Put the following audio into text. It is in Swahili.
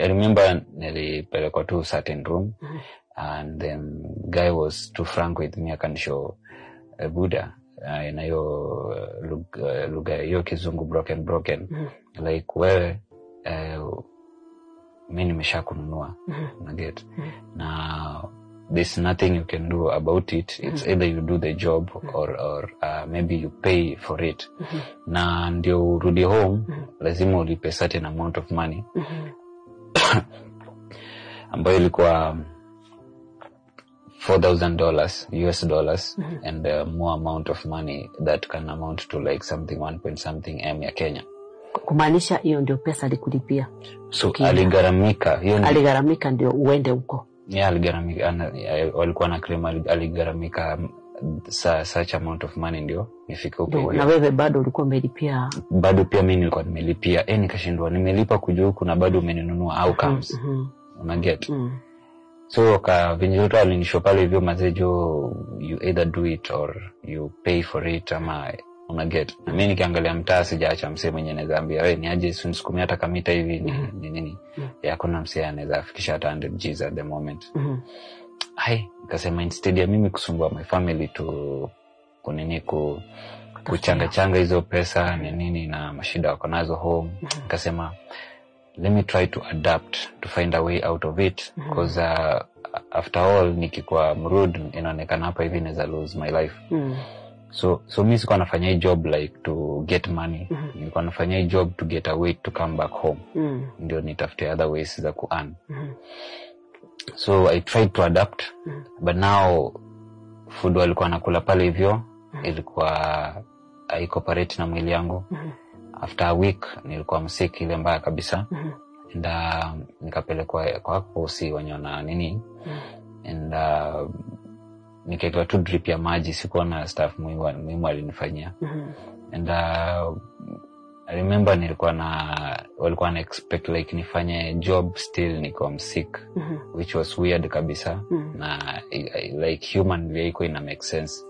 I remember nilipelekwa to a certain room and then guy was too frank with me, akanishow Buddha na hiyo lugha hiyo kizungu broken like wewe mimi nimeshakununua na get na there's nothing you can do about it. It's either you do the job or maybe you pay for it. Na ndio urudi home lazima ulipe certain amount of money ambayo ilikuwa $4,000 US dollars and more amount of money that can amount to like something 1.something M ya Kenya. Kumaanisha hiyo ndio pesa alikulipia. So aligaramika, hiyo aligaramika ndio uende huko. Yeah, aligaramika, walikuwa na claim aligaramika such amount of money ndio nifike huko. Na wewe bado ulikuwa umelipia? Bado pia mimi nilikuwa nimelipia. Nikashindwa nimelipa kujua kuna bado umeninunua outcomes. Una get. So vinyoto alinisho pale hivyo mazejo, you either do it or you pay for it ama una get. Na mimi nikiangalia mtaa sijaacha msee mwenye anaweza ambia wewe ni aje sunisukumia hata kamita hivi ni nini. Ya kuna msee anaweza fikisha hata 100 G's at the moment. Nikasema instead ya mimi kusumbua my family to kunini kuchanga hizo pesa ni nini na mashida wako nazo home, nikasema let me try to adapt to find a way out of it because after all nikikuwa mrude inaonekana hapa hivi naweza lose my life. So mimi sikuwa nafanya hii job like to get money. Nilikuwa nafanya hii job to get a way to come back home. Ndio nitafute other ways za ku earn. So I tried to adapt but now food walikuwa nakula pale hivyo ilikuwa haicooperate na mwili yangu. After a week nilikuwa msick ile mbaya kabisa. And nikapelekwa kwa hosi wanyona nini. And nikaekwa tu drip ya maji, sikuwa na staff muhimu alinifanyia. And I remember walikuwa na expect like nifanye job still niko msick, which was weird kabisa. Na like human vehicle ina make sense.